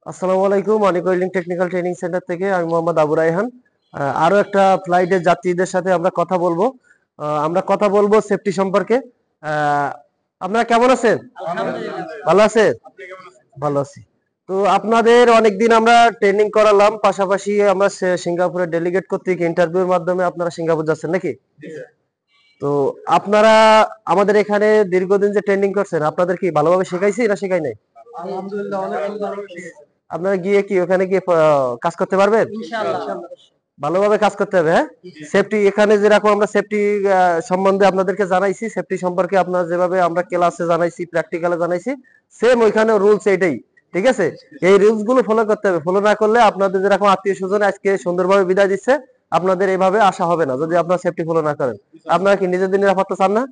আসসালামু আলাইকুম, মানিক welding technical training centre থেকে আমি মোহাম্মদ আবু রায়হান। আরো একটা ফ্লাইটের যাত্রীদের সাথে আমরা কথা বলবো। সেফটি সম্পর্কে। আহ, আপনারা কেমন আছেন? ভালো আছেন? ভালো আছি। তো আপনাদের অনেকদিন আমরা ট্রেনিং করালাম, পাশাপাশি আমরা সিঙ্গাপুরের ডেলিগেট কর্তৃক ইন্টারভিউর মাধ্যমে আপনারা সিঙ্গাপুর যাচ্ছেন নাকি? তো আপনারা আমাদের এখানে দীর্ঘদিন যে ট্রেনিং করছেন, আপনাদের কি ভালোভাবে শেখাইছি না শেখাই নাই? আপনারা গিয়ে কি ওখানে গিয়ে কাজ করতে পারবেন? ভালোভাবে কাজ করতে হবে, হ্যাঁ। সেফটি এখানে যেরকম আমরা সেফটি সম্বন্ধে আপনাদেরকে জানাইছি, সেফটি সম্পর্কে আপনারা যেভাবে আমরা ক্লাসে জানাইছি, প্র্যাকটিক্যালে জানাইছি, সেম ওইখানে রুলস এটাই। ঠিক আছে, এই রুলস গুলো ফলো করতে হবে। ফলো না করলে আপনাদের যেরকম আত্মীয় স্বজন আজকে সুন্দরভাবে বিদায় দিচ্ছে, আপনাদের এইভাবে আশা হবে না যদি আপনারা সেফটি ফলো না করেন। আপনারা কি নিজেদের নিরাপত্তা চান না?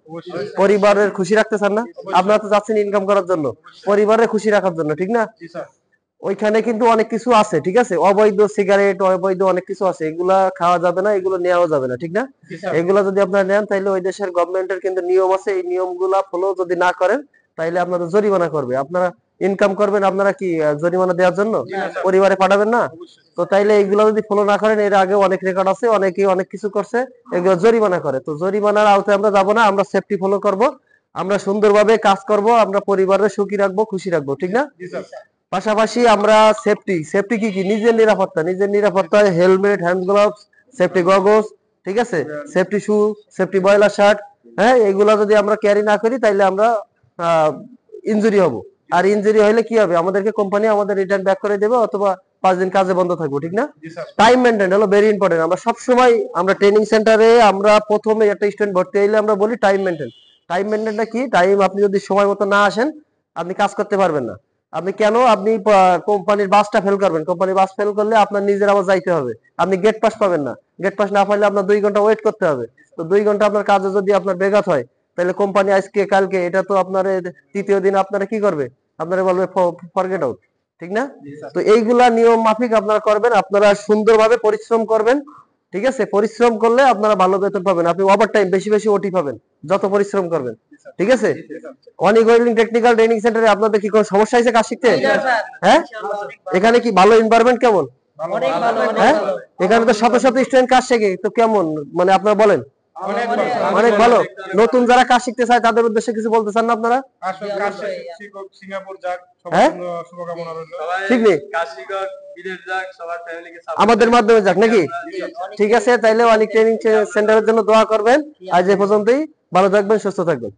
পরিবারের খুশি রাখতে চান না? আপনারা তো যাচ্ছেন ইনকাম করার জন্য, পরিবারের খুশি রাখার জন্য, ঠিক না? ওইখানে কিন্তু অনেক কিছু আছে, ঠিক আছে, অবৈধ সিগারেট, অবৈধ অনেক কিছু আছে, এগুলা খাওয়া যাবে না, এগুলো নেওয়া যাবে না, ঠিক না? এগুলা যদি আপনারা নেন তাহলে ওই দেশের গভর্নমেন্টের কিন্তু নিয়ম আছে, এই নিয়মগুলা ফলো যদি না করেন তাইলে আপনাদের জরিমানা করবে। আপনারা ইনকাম করবেন, আপনারা কি জরিমানা দেওয়ার জন্য পরিবারে পাঠাবেন না? তো তাইলে এইগুলা যদি ফলো না করেন, এর আগে অনেক রেকর্ড আছে, অনেকে অনেক কিছু করছে, এগুলো জরিমানা করে। তো জরিমানার আওতায় আমরা যাবো না, আমরা সেফটি ফলো করব, আমরা সুন্দরভাবে কাজ করব, আমরা পরিবারের সুখী রাখবো, খুশি রাখবো, ঠিক না? পাশাপাশি আমরা সেফটি সেফটি কি কি নিজের নিরাপত্তা helmet, hand gloves, safety goggles, ঠিক আছে, safety shoe, safety boiler shirt, হ্যাঁ, এগুলা যদি আমরা ক্যারি না করি তাইলে আমরা ইনজুরি হব। আর ইনজুরি হলে কি হবে, আমাদেরকে কোম্পানি আমাদের রিটার্ন ব্যাক করে দেবে, অথবা 5 দিন কাজে বন্ধ থাকবো, ঠিক না? টাইম মেনটেন হলো ভেরি ইম্পর্টেন্ট। আমরা সব সময় আমরা ট্রেনিং সেন্টারে আমরা প্রথমে একটা স্টুডেন্ট ভর্তি হইলে আমরা বলি টাইম মেনটেন। টাইম মেনটেনটা কি? টাইম, আপনি যদি সময় মতো না আসেন আপনি কাজ করতে পারবেন না। আপনি কেন, আপনি কোম্পানির বাসটা ফেল করবেন, কোম্পানির বাস ফেল করলে আপনার নিজের আবার যাইতে হবে, আপনি গেট পাস পাবেন না, গেট পাস না পাইলে আপনার 2 ঘন্টা ওয়েট করতে হবে। তো 2 ঘন্টা আপনার কাজে যদি আপনার ব্যাঘাত হয়, তাহলে কোম্পানি আজকে কালকে এটা তো আপনার তৃতীয় দিন আপনারা কি করবে, আপনারা বলবে ফরগেট আউট, ঠিক না? তো এইগুলা নিয়ম মাফিক আপনারা করবেন, আপনারা সুন্দরভাবে পরিশ্রম করবেন, ঠিক আছে? পরিশ্রম করলে আপনারা ভালো বেতন পাবেন, আপনি ওভার টাইম বেশি বেশি ওটি পাবেন যত পরিশ্রম করবেন, ঠিক আছে? অনিক ওয়েল্ডিং টেকনিক্যাল ট্রেনিং সেন্টারে আপনাদের কি কোনো সমস্যা হয়েছে কাজ শিখতে? হ্যাঁ, এখানে কি ভালো এনভায়রনমেন্ট কেমন? হ্যাঁ, এখানে তো শত শত স্টুডেন্ট কাজ শেখে, তো কেমন, মানে আপনারা বলেন? অনেক ভালো। নতুন যারা কাজ শিখতে চায় তাদের উদ্দেশ্যে কিছু বলতে চান না আপনারা? সিঙ্গাপুর যাক, সবার জন্য শুভকামনা রইল। ঠিক নেই, কাজ শিখক, বিদেশ যাক, সবার ফ্যামিলিকে আমাদের মাধ্যমে যাক নাকি? ঠিক আছে, তাইলে অনিক ট্রেনিং সেন্টারের জন্য দোয়া করবেন। আজ এই পর্যন্তই, ভালো থাকবেন, সুস্থ থাকবেন।